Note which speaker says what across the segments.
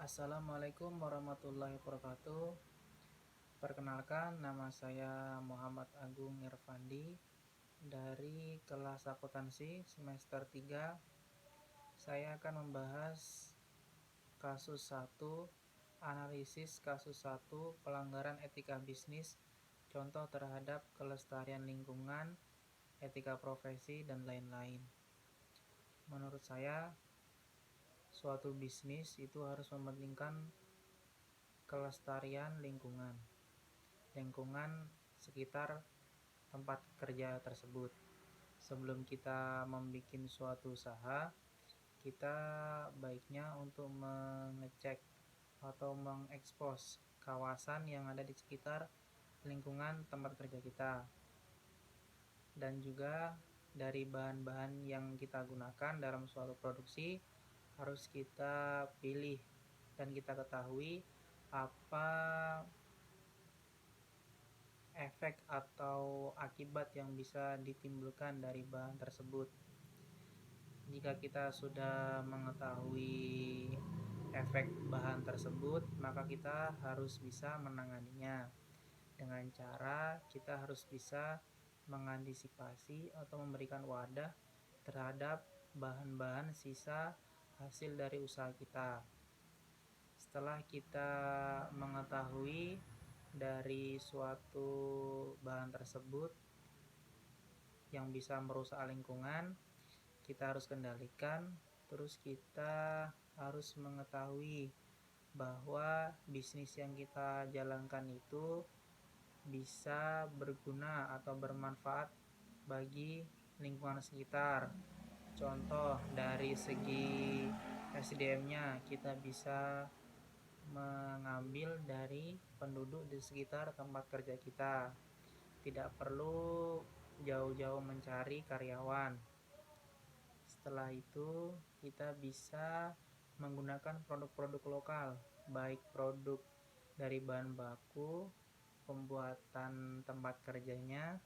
Speaker 1: Assalamualaikum warahmatullahi wabarakatuh. Perkenalkan, nama saya Muhammad Agung Irfandi dari kelas akuntansi semester 3. Saya akan membahas kasus 1, analisis kasus 1, pelanggaran etika bisnis, contoh terhadap kelestarian lingkungan, etika profesi, dan lain-lain. Menurut saya, suatu bisnis itu harus mementingkan kelestarian lingkungan sekitar tempat kerja tersebut. Sebelum kita membuat suatu usaha, kita baiknya untuk mengecek atau mengekspos kawasan yang ada di sekitar lingkungan tempat kerja kita, dan juga dari bahan-bahan yang kita gunakan dalam suatu produksi harus kita pilih dan kita ketahui apa efek atau akibat yang bisa ditimbulkan dari bahan tersebut. Jika kita sudah mengetahui efek bahan tersebut, maka kita harus bisa menanganinya dengan cara kita harus bisa mengantisipasi atau memberikan wadah terhadap bahan-bahan sisa hasil dari usaha kita. Setelah kita mengetahui dari suatu bahan tersebut yang bisa merusak lingkungan, kita harus kendalikan. Terus kita harus mengetahui bahwa bisnis yang kita jalankan itu bisa berguna atau bermanfaat bagi lingkungan sekitar. Contoh dari segi SDM-nya, kita bisa mengambil dari penduduk di sekitar tempat kerja kita. Tidak perlu jauh-jauh mencari karyawan. Setelah itu, kita bisa menggunakan produk-produk lokal, baik produk dari bahan baku, pembuatan tempat kerjanya,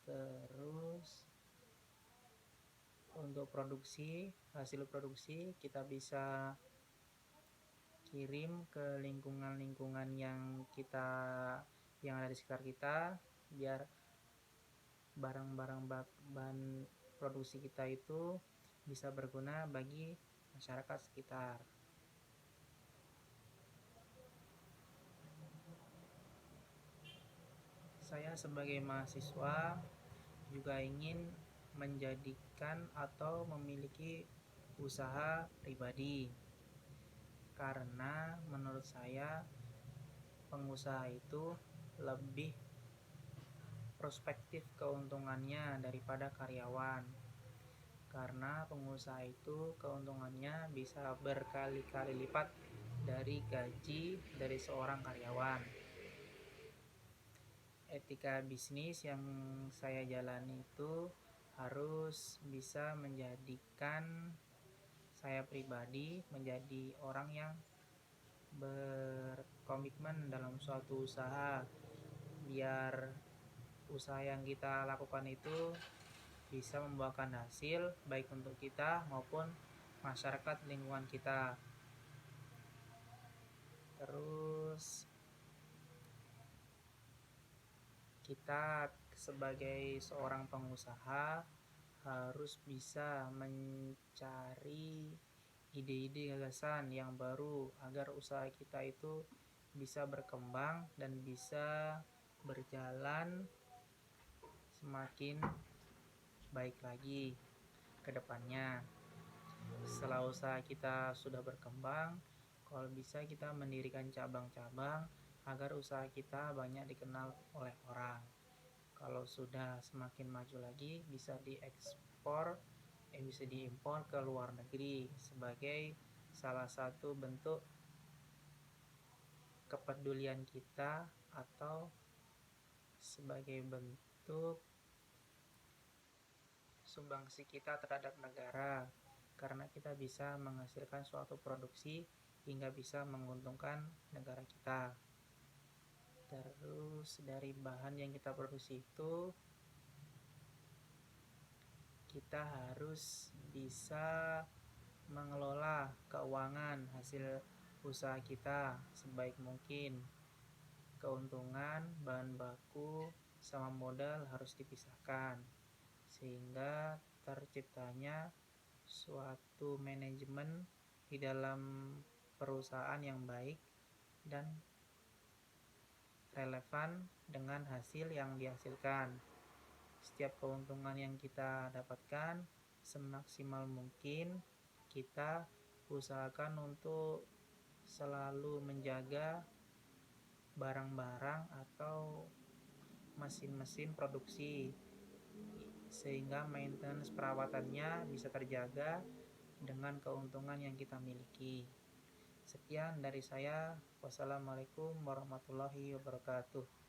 Speaker 1: terus untuk hasil produksi kita bisa kirim ke lingkungan-lingkungan yang ada di sekitar kita, biar barang-barang bahan produksi kita itu bisa berguna bagi masyarakat sekitar. Saya sebagai mahasiswa juga ingin menjadikan atau memiliki usaha pribadi, karena menurut saya pengusaha itu lebih prospektif keuntungannya daripada karyawan, karena pengusaha itu keuntungannya bisa berkali-kali lipat dari gaji dari seorang karyawan. Etika bisnis yang saya jalani itu harus bisa menjadikan saya pribadi menjadi orang yang berkomitmen dalam suatu usaha, biar usaha yang kita lakukan itu bisa membuahkan hasil baik untuk kita maupun masyarakat lingkungan kita. Terus kita sebagai seorang pengusaha harus bisa mencari ide-ide gagasan yang baru agar usaha kita itu bisa berkembang dan bisa berjalan semakin baik lagi ke depannya. Setelah usaha kita sudah berkembang, kalau bisa kita mendirikan cabang-cabang agar usaha kita banyak dikenal oleh orang. Kalau sudah semakin maju lagi, bisa diimpor ke luar negeri sebagai salah satu bentuk kepedulian kita atau sebagai bentuk sumbangsi kita terhadap negara, karena kita bisa menghasilkan suatu produksi hingga bisa menguntungkan negara kita. Terus dari bahan yang kita produksi itu kita harus bisa mengelola keuangan hasil usaha kita sebaik mungkin. Keuntungan, bahan baku, sama modal harus dipisahkan, sehingga terciptanya suatu manajemen di dalam perusahaan yang baik dan relevan dengan hasil yang dihasilkan. Setiap keuntungan yang kita dapatkan, semaksimal mungkin kita usahakan untuk selalu menjaga barang-barang atau mesin-mesin produksi, sehingga maintenance perawatannya bisa terjaga dengan keuntungan yang kita miliki. Sekian dari saya. Wassalamualaikum warahmatullahi wabarakatuh.